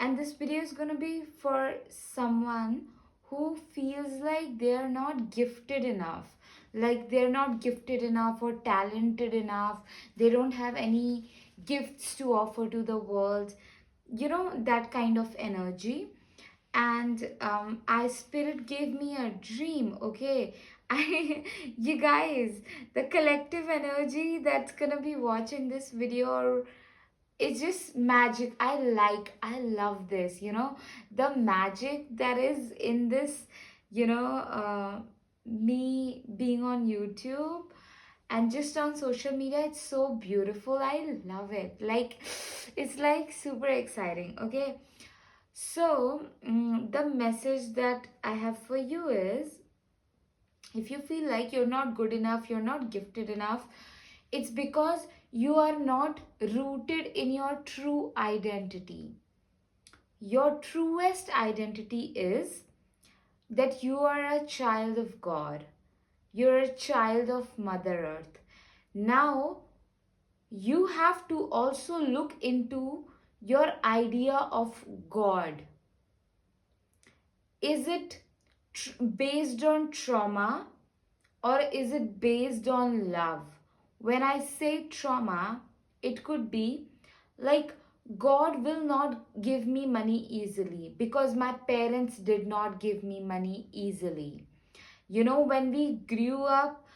And this video is going to be for someone who feels like they're not gifted enough, like they're not gifted enough or talented enough, they don't have any gifts to offer to the world, that kind of energy. And I spirit gave me a dream. Okay, I you guys, the collective energy that's gonna be watching this video, it's just magic. I love this, the magic that is in this, me being on YouTube and just on social media. It's so beautiful. I love it. Like, it's like super exciting. Okay, so the message that I have for you is, if you feel like you're not good enough, you're not gifted enough, it's because you are not rooted in your true identity. Your truest identity is that you are a child of God. You're a child of Mother Earth. Now, you have to also look into your idea of God. Is it based on trauma, or is it based on love? When I say trauma, it could be like, God will not give me money easily because my parents did not give me money easily. When we grew up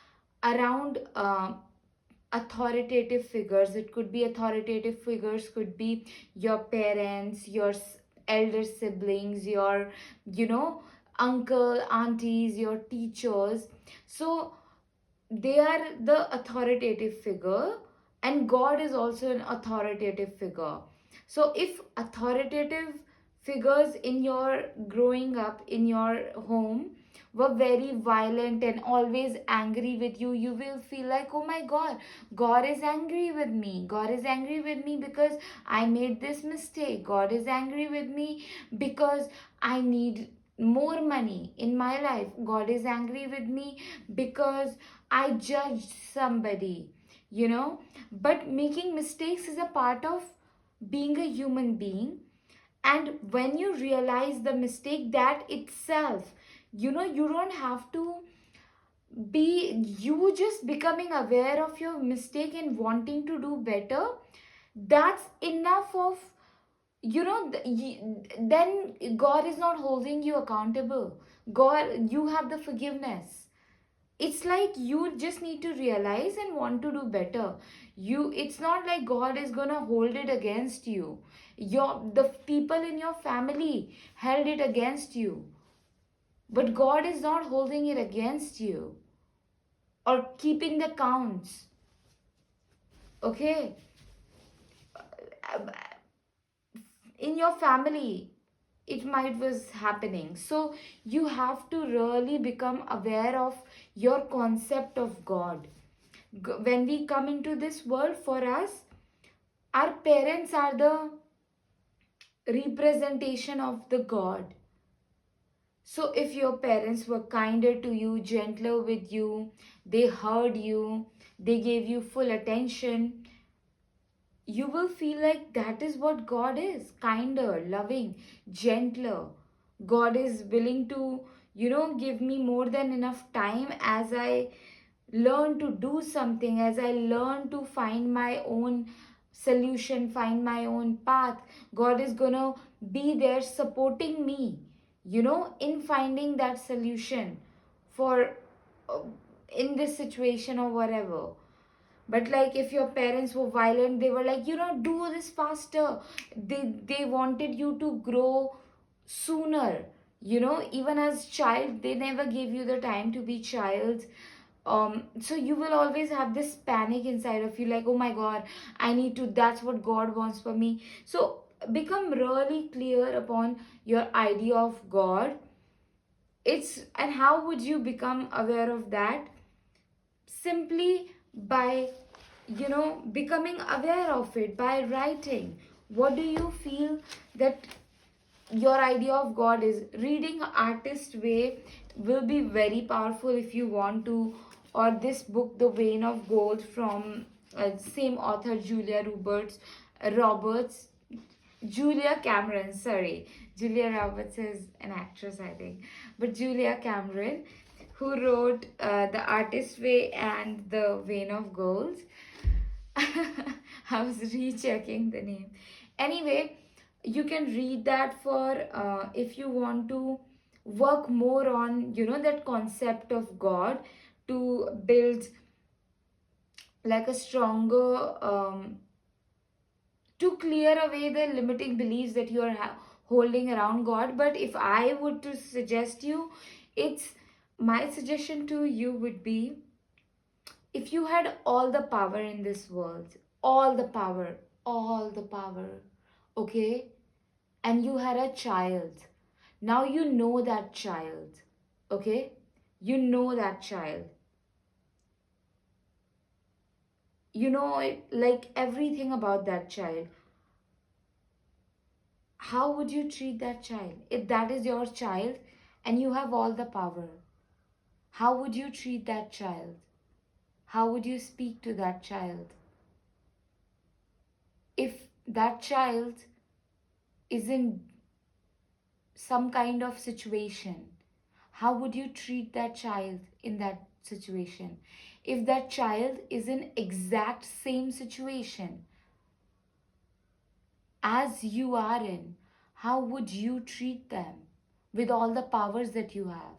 around authoritative figures, it could be authoritative figures, could be your parents, your elder siblings, your, you know, uncle, aunties, your teachers. So they are the authoritative figure, and God is also an authoritative figure. So if authoritative figures in your growing up in your home were very violent and always angry with you, you will feel like, oh my God, God is angry with me. God is angry with me because I made this mistake. God is angry with me because I need more money in my life. God is angry with me because I judged somebody, But making mistakes is a part of being a human being. And when you realize the mistake, that itself, you don't have to be, you just becoming aware of your mistake and wanting to do better, that's enough of, then God is not holding you accountable. God, you have the forgiveness. It's like you just need to realize and want to do better. It's not like God is gonna hold it against you. The people in your family held it against you, but God is not holding it against you or keeping the counts. Okay, in your family it might was happening. So you have to really become aware of your concept of God. When we come into this world, for us, our parents are the representation of the God. So if your parents were kinder to you, gentler with you, they heard you, they gave you full attention, you will feel like that is what God is: kinder, loving, gentler. God is willing to, give me more than enough time as I learn to do something, as I learn to find my own solution, find my own path. God is gonna be there supporting me, in finding that solution for uh, in this situation or whatever. But like, if your parents were violent, they were like, do this faster. They wanted you to grow sooner. Even as child, they never gave you the time to be child. So you will always have this panic inside of you, like, oh my God, I need to, that's what God wants for me. So become really clear upon your idea of God. And how would you become aware of that? Simply by, becoming aware of it, by writing. What do you feel that your idea of God is? Reading Artist Way will be very powerful if you want to, or this book, The Vein of Gold, from same author, Julia Roberts. Julia Cameron, sorry. Julia Roberts is an actress, I think. But Julia Cameron, who wrote The Artist's Way and The Vein of Gold. I was rechecking the name. Anyway, you can read that for if you want to work more on, that concept of God, to build like a stronger to clear away the limiting beliefs that you are holding around God. But if I would to suggest you, it's my suggestion to you would be, if you had all the power in this world, all the power, all the power, okay, and you had a child, now you know that child, okay, you know that child, you know it, like everything about that child. How would you treat that child if that is your child and you have all the power? How would you treat that child? How would you speak to that child? If that child is in some kind of situation, how would you treat that child in that situation? If that child is in exact same situation as you are in, how would you treat them with all the powers that you have?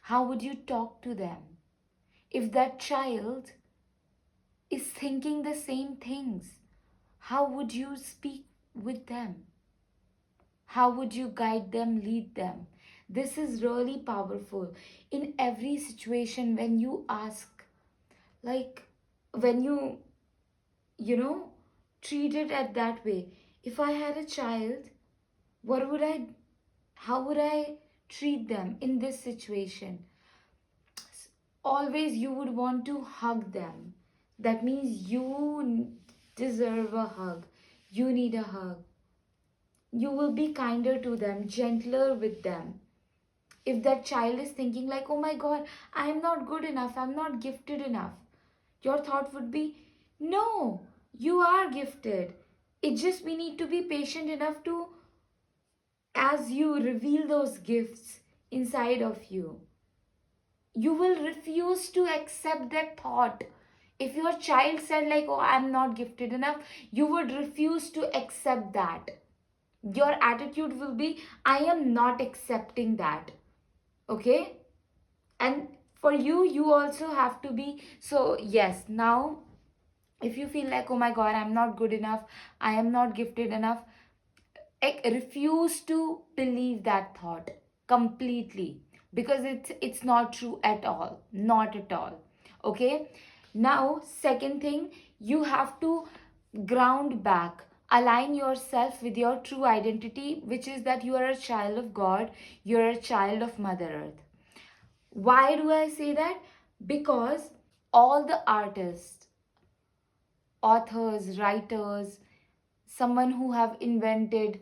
How would you talk to them? If that child is thinking the same things, how would you speak with them? How would you guide them, lead them? This is really powerful. In every situation, when you ask, like when you know, treat it at that way. If I had a child, what would I, how would I treat them in this situation? Always you would want to hug them. That means you deserve a hug. You need a hug. You will be kinder to them, gentler with them. If that child is thinking like, oh my god, I am not good enough, I'm not gifted enough, your thought would be, no, you are gifted. It just, we need to be patient enough to, as you reveal those gifts inside of you, you will refuse to accept that thought. If your child said like, oh, I'm not gifted enough, you would refuse to accept that. Your attitude will be, I am not accepting that. Okay? And for you, you also have to be. So yes, now if you feel like, oh my god, I'm not good enough, I am not gifted enough, refuse to believe that thought completely, because it's not true at all, not at all. Okay, now second thing, you have to ground back, align yourself with your true identity, which is that you are a child of God, you're a child of Mother Earth. Why do I say that? Because all the artists, authors, writers, someone who have invented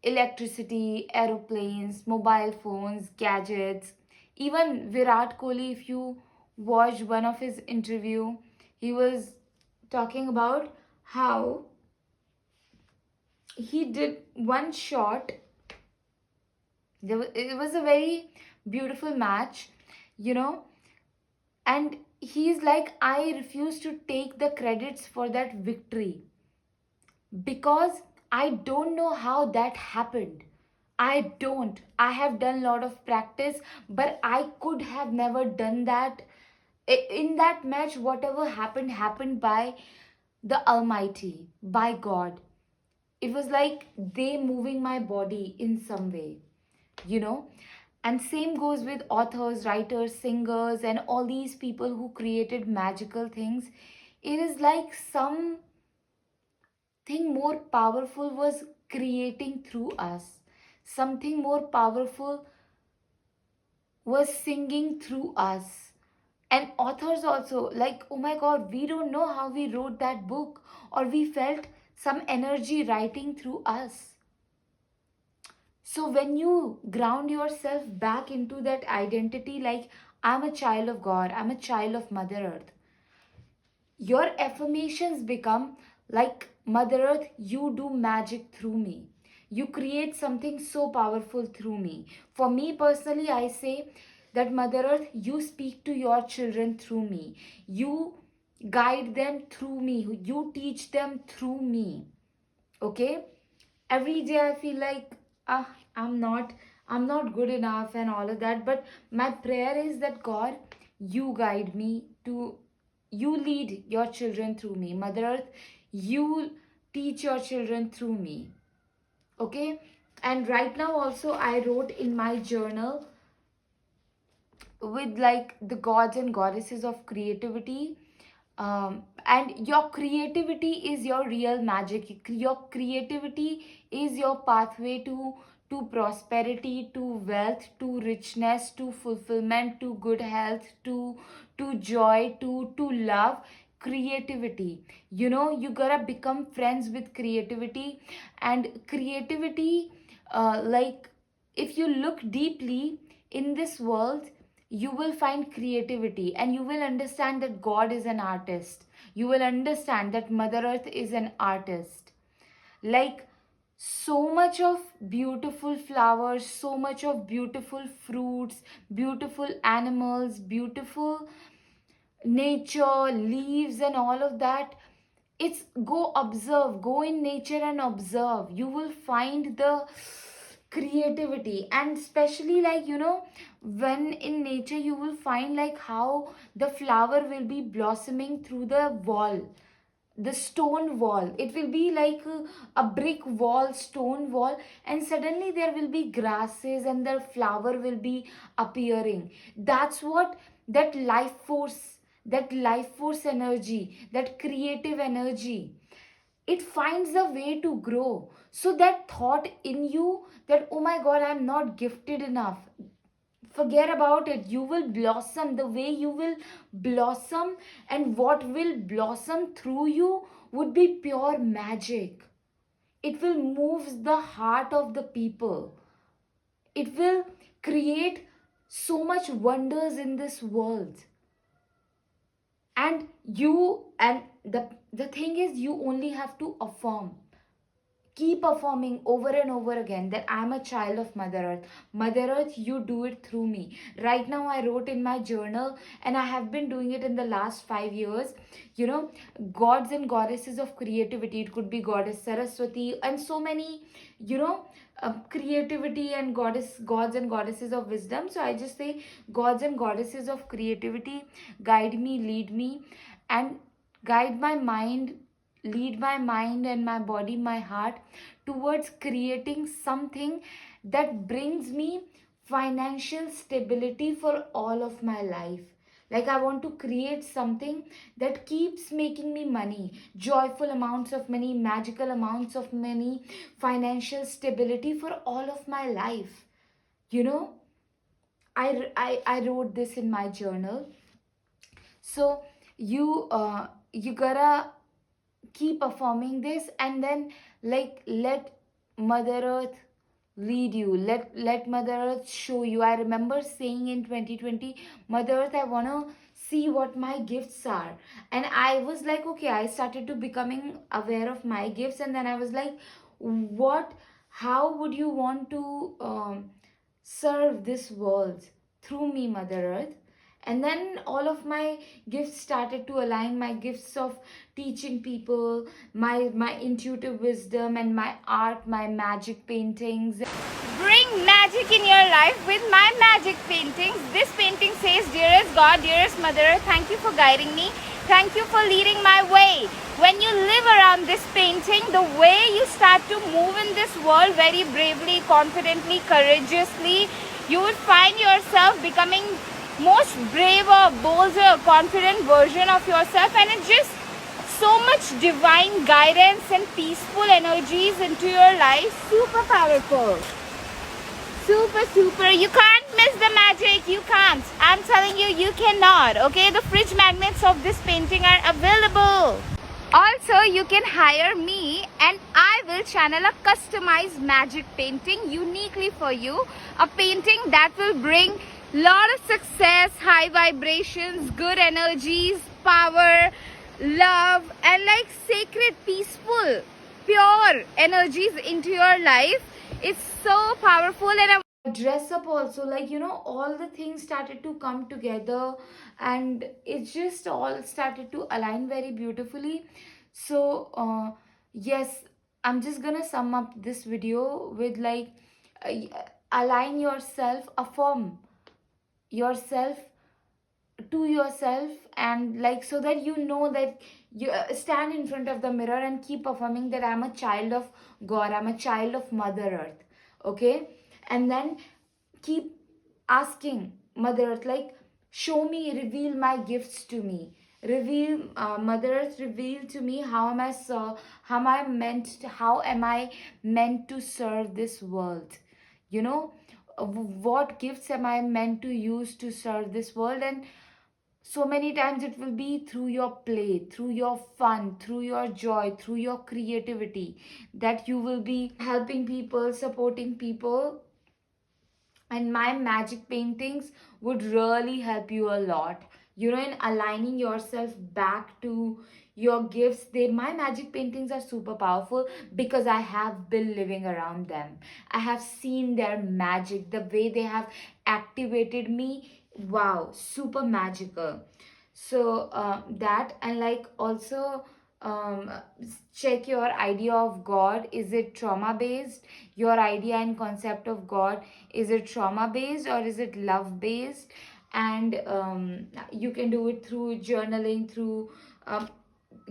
electricity, aeroplanes, mobile phones, gadgets. Even Virat Kohli, if you watched one of his interview, he was talking about how he did one shot. It was a very beautiful match, you know, and he's like, I refuse to take the credits for that victory because I don't know how that happened. I don't. I have done a lot of practice, but I could have never done that. In that match, whatever happened, happened by the Almighty, by God. It was like they moving my body in some way, you know. And same goes with authors, writers, singers, and all these people who created magical things. It is like some thing more powerful was creating through us. Something more powerful was singing through us. And authors also, like, oh my god, we don't know how we wrote that book, or we felt some energy writing through us. So when you ground yourself back into that identity, like, I'm a child of God, I'm a child of Mother Earth, your affirmations become Like Mother Earth, you do magic through me. You create something so powerful through me. For me personally, I say that Mother Earth, you speak to your children through me. You guide them through me. You teach them through me. Okay? Every day I feel like, ah, I'm not good enough and all of that. But my prayer is that God, you guide me to, you lead your children through me. Mother Earth, you teach your children through me. Okay? And right now also I wrote in my journal with like the gods and goddesses of creativity. And your creativity is your real magic. Your creativity is your pathway to prosperity, to wealth, to richness, to fulfillment, to good health, to joy, to love. Creativity, you gotta become friends with creativity. And creativity, like, if you look deeply in this world, you will find creativity, and you will understand that God is an artist. You will understand that Mother Earth is an artist. Like, so much of beautiful flowers, so much of beautiful fruits, beautiful animals, beautiful nature, leaves, and all of that. It's, go observe, go in nature and observe. You will find the creativity. And especially, like, when in nature, you will find like how the flower will be blossoming through the wall, the stone wall. It will be like a brick wall, stone wall, and suddenly there will be grasses and the flower will be appearing. That's what, that life force, energy, that creative energy, it finds a way to grow. So that thought in you, that oh my God, I'm not gifted enough, forget about it. You will blossom. The way you will blossom, and what will blossom through you, would be pure magic. It will move the heart of the people. It will create so much wonders in this world. And the thing is, you only have to affirm, keep affirming over and over again that I'm a child of Mother Earth. Mother Earth, you do it through me. Right now, I wrote in my journal, and I have been doing it in the last 5 years. Gods and goddesses of creativity. It could be Goddess Saraswati, and so many, creativity, and gods and goddesses of wisdom. So I just say, gods and goddesses of creativity, guide me, lead me, and guide my mind, lead my mind and my body, my heart, towards creating something that brings me financial stability for all of my life. Like, I want to create something that keeps making me money, joyful amounts of money, magical amounts of money, financial stability for all of my life. You know, I wrote this in my journal. So you gotta keep performing this, and then, like, let Mother Earth lead you. Let Mother Earth show you. I remember saying in 2020, Mother Earth, I want to see what my gifts are. And I was like, okay, I started to becoming aware of my gifts, and then I was like, what, how would you want to serve this world through me, Mother Earth? And then all of my gifts started to align. My gifts of teaching people, my intuitive wisdom, and my art, my magic paintings. Bring magic in your life with my magic paintings. This painting says, dearest God, dearest Mother, thank you for guiding me. Thank you for leading my way. When you live around this painting, the way you start to move in this world very bravely, confidently, courageously, you would find yourself becoming most braver, bolder, confident version of yourself, and it's just so much divine guidance and peaceful energies into your life. Super powerful. Super. You can't miss the magic. You can't. I'm telling you, you cannot. Okay, the fridge magnets of this painting are available. Also, you can hire me and I will channel a customized magic painting uniquely for you. A painting that will bring lot of success, high vibrations, good energies, power, love, and like sacred, peaceful, pure energies into your life. It's so powerful, and I dress up also, like, you know, all the things started to come together, and it just all started to align very beautifully. So yes, I'm just gonna sum up this video with like, uh, align yourself, affirm yourself to yourself, and like, so that you know that you stand in front of the mirror and keep affirming that I'm a child of God, I'm a child of Mother Earth. Okay, and then keep asking Mother Earth, like, show me, reveal my gifts to me, reveal, Mother Earth, reveal to me how am I, so how am I meant to, how am I meant to serve this world, you know, what gifts am I meant to use to serve this world. And so many times it will be through your play, through your fun, through your joy, through your creativity, that you will be helping people, supporting people. And my magic paintings would really help you a lot, you know, in aligning yourself back to your gifts. They, my magic paintings are super powerful because I have been living around them. I have seen their magic, the way they have activated me. Wow, super magical. So that, and like also, um, check your idea of God. Is it trauma based? Your idea and concept of God, is it trauma based or is it love based? And you can do it through journaling, through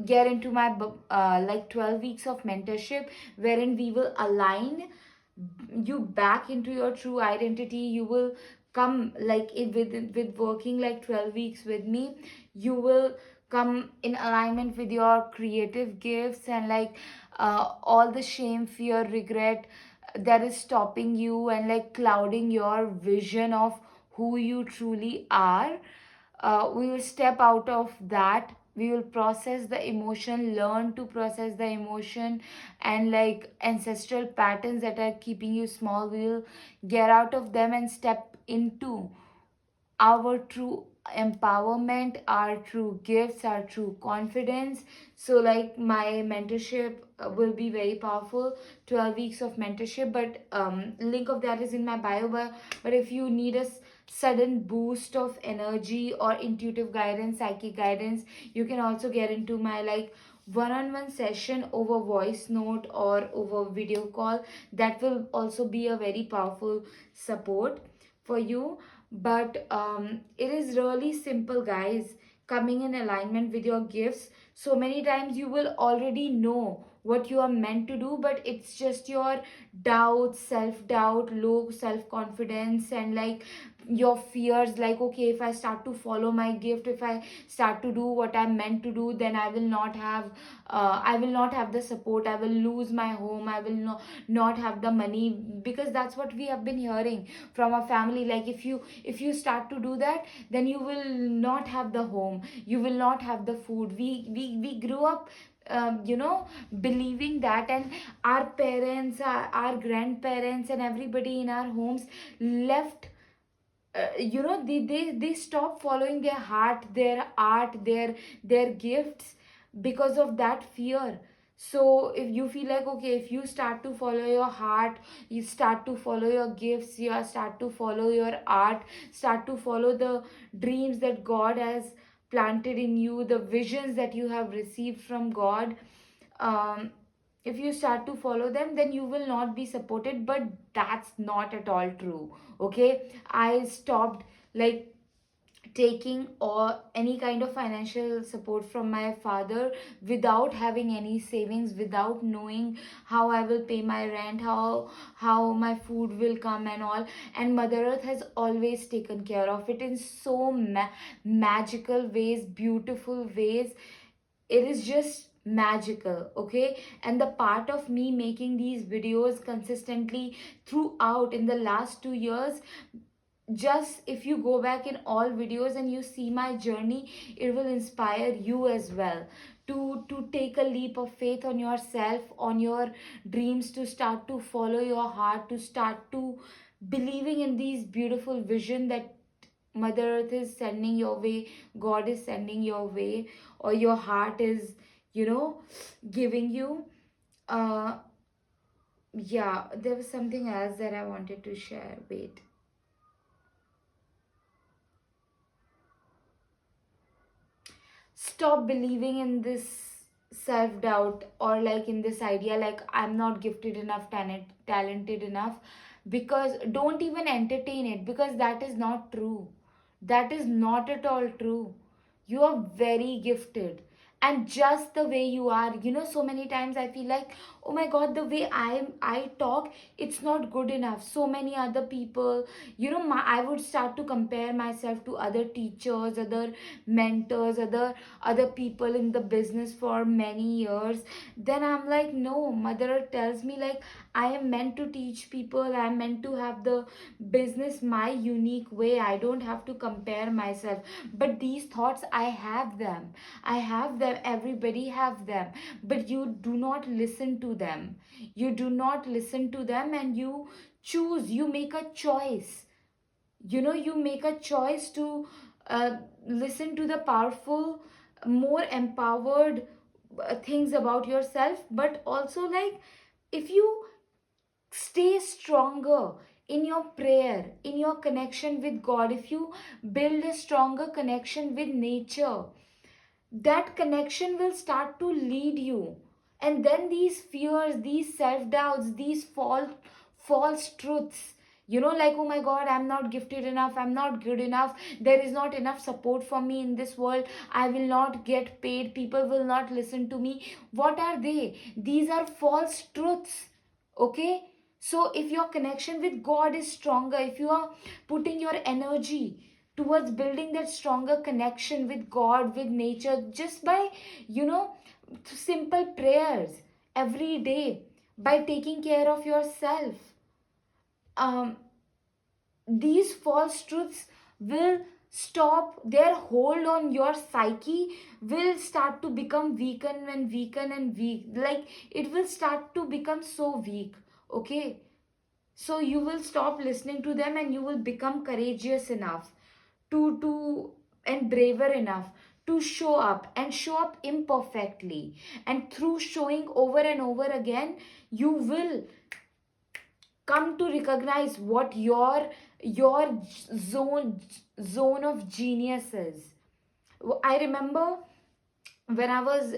get into my like 12 weeks of mentorship, wherein we will align you back into your true identity. You will come like with working like 12 weeks with me, you will come in alignment with your creative gifts, and like all the shame, fear, regret that is stopping you and like clouding your vision of who you truly are. We will step out of that, we will process the emotion, learn to process the emotion, and like ancestral patterns that are keeping you small, we will get out of them and step into our true empowerment, our true gifts, our true confidence. So like my mentorship will be very powerful, 12 weeks of mentorship, but link of that is in my bio. But if you need a sudden boost of energy or intuitive guidance, psychic guidance, you can also get into my like one-on-one session over voice note or over video call. That will also be a very powerful support for you. But it is really simple, guys, coming in alignment with your gifts. So many times you will already know what you are meant to do, but it's just your doubt, self-doubt, low self-confidence, and like your fears, like, okay, if I start to follow my gift, if I start to do what I'm meant to do, then I will not have the support, I will lose my home, I will not have the money, because that's what we have been hearing from our family. Like, if you start to do that, then you will not have the home, you will not have the food. We grew up you know, believing that, and our parents, our grandparents, and everybody in our homes left, you know, they stop following their heart, their art, their gifts, because of that fear. So if you feel like, okay, if you start to follow your heart, you start to follow your gifts, you start to follow your art, start to follow the dreams that God has planted in you, the visions that you have received from God, um, if you start to follow them, then you will not be supported. But that's not at all true. Okay, I stopped like taking or any kind of financial support from my father without having any savings, without knowing how I will pay my rent, how my food will come and all. And Mother Earth has always taken care of it in so magical ways, beautiful ways. It is just magical. Okay, and the part of me making these videos consistently throughout in the last 2 years, just if you go back in all videos and you see my journey, it will inspire you as well to take a leap of faith on yourself, on your dreams, to start to follow your heart, to start to believing in these beautiful vision that Mother Earth is sending your way, God is sending your way, or your heart is, giving you. Uh, yeah, there was something else that I wanted to share. Wait. Stop believing in this self doubt, or like in this idea like I'm not gifted enough, talented enough, because don't even entertain it, because that is not true. That is not at all true. You are very gifted, and just the way you are, so many times I feel like, oh my god, the way I talk, it's not good enough. So many other people, I would start to compare myself to other teachers, other mentors, other people in the business for many years. Then I'm like, no, Mother Earth tells me like I am meant to teach people, I'm meant to have the business my unique way. I don't have to compare myself. But these thoughts, I have them, everybody have them, but you do not listen to them. You do not listen to them, and you choose, you make a choice. You make a choice to uh, listen to the powerful, more empowered things about yourself. But also, like, if you stay stronger in your prayer, in your connection with God, if you build a stronger connection with nature, that connection will start to lead you. And then these fears, these self doubts, these false truths, like, oh my god, I'm not gifted enough, I'm not good enough, there is not enough support for me in this world, I will not get paid, people will not listen to me. What are they? These are false truths. Okay? So if your connection with God is stronger, if you are putting your energy towards building that stronger connection with God, with nature, just by, you know, simple prayers every day, by taking care of yourself, um, these false truths will stop, their hold on your psyche will start to become weaken and weaken and weak, like it will start to become so weak. Okay, so you will stop listening to them, and you will become courageous enough to and braver enough to show up, and show up imperfectly. And through showing over and over again, you will come to recognize what your zone of genius is. I remember when I was,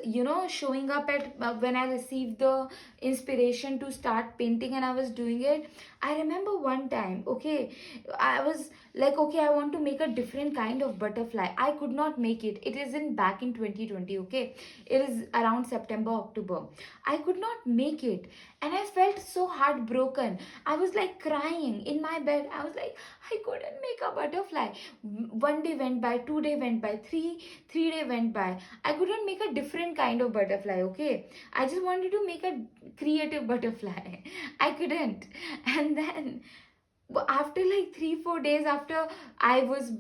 showing up at when I received the inspiration to start painting and I was doing it. I remember one time, okay, I was like, okay, I want to make a different kind of butterfly. I could not make it. It is in back in 2020, okay, it is around September, October. I could not make it, and I felt so heartbroken. I was like crying in my bed. I was like, I couldn't make a butterfly. One day went by, 2 day went by, three day went by. I couldn't make a different kind of butterfly. Okay, I just wanted to make a creative butterfly. I couldn't. And then after like 3-4 days after, I was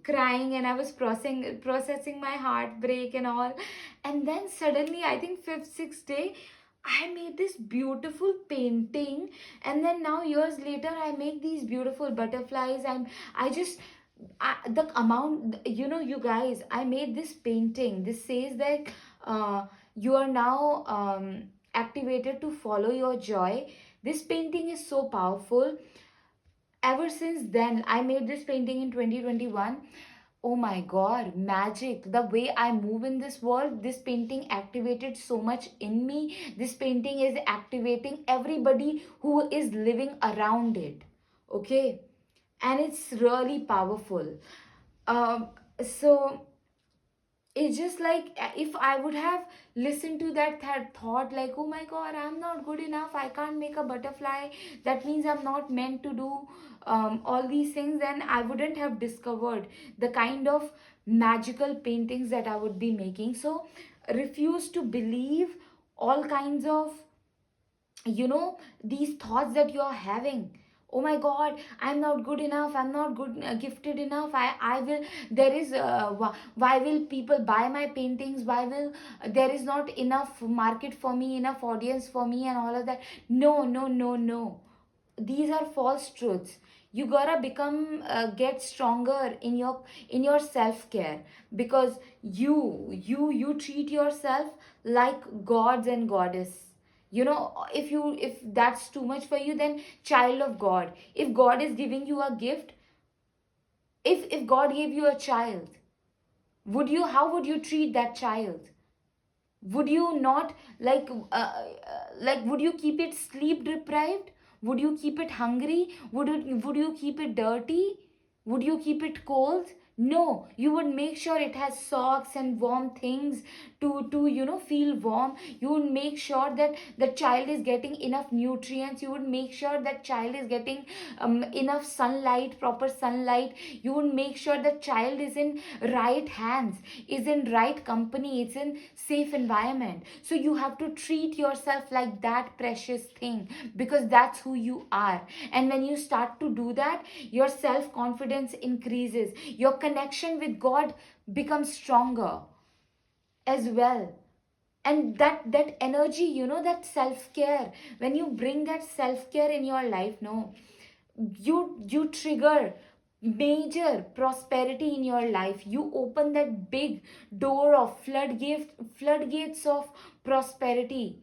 crying, and I was processing my heartbreak and all. And then suddenly, I think 5th 6th day, I made this beautiful painting. And then now years later, I make these beautiful butterflies. I just the amount, you guys, I made this painting. This says that you are now activated to follow your joy. This painting is so powerful. Ever since then, I made this painting in 2021. Oh my god, magic. The way I move in this world, this painting activated so much in me. This painting is activating everybody who is living around it. Okay, and it's really powerful. um so it's just like, if I would have listened to that thought like, oh my god, I'm not good enough, I can't make a butterfly, that means I'm not meant to do all these things, then I wouldn't have discovered the kind of magical paintings that I would be making. So refuse to believe all kinds of, these thoughts that you are having. Oh my god, I'm not good enough, I'm not good, gifted enough, I will, there is why will people buy my paintings, why will there is not enough market for me, enough audience for me, and all of that. No, no, no, no, these are false truths. You gotta become get stronger in your self-care, because you treat yourself like gods and goddess. You know, if that's too much for you, then child of God. If God is giving you a gift, if God gave you a child, would you, how would you treat that child? Would you not like would you keep it sleep deprived? Would you keep it hungry? Would you keep it dirty? Would you keep it cold? No, you would make sure it has socks and warm things to you know, feel warm. You would make sure that the child is getting enough nutrients. You would make sure that child is getting enough sunlight, proper sunlight. You would make sure that child is in right hands, is in right company, it's in safe environment. So you have to treat yourself like that precious thing, because that's who you are. And when you start to do that, your self confidence increases, your connection with God becomes stronger as well. And that energy, you know, that self care, when you bring that self care in your life, no, you trigger major prosperity in your life. You open that big door of floodgates of prosperity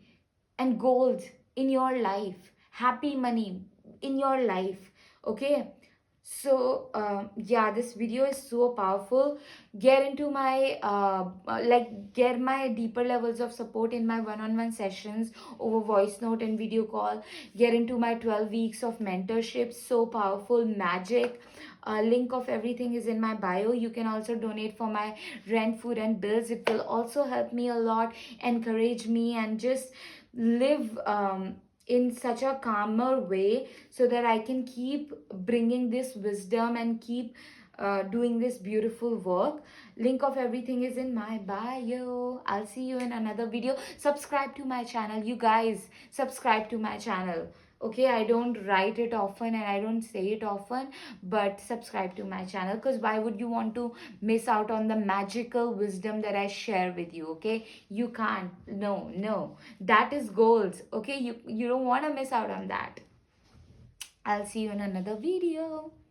and gold in your life, happy money in your life. Okay, so yeah, this video is so powerful. Get into my like get my deeper levels of support in my one-on-one sessions over voice note and video call. Get into my 12 weeks of mentorship, so powerful, magic. Link of everything is in my bio. You can also donate for my rent, food and bills. It will also help me a lot, encourage me, and just live in such a calmer way, so that I can keep bringing this wisdom and keep doing this beautiful work. Link of everything is in my bio. I'll see you in another video. Subscribe to my channel, you guys. Subscribe to my channel. Okay, I don't write it often and I don't say it often, but subscribe to my channel, because why would you want to miss out on the magical wisdom that I share with you? Okay, you can't. No, that is goals. Okay, you don't want to miss out on that. I'll see you in another video.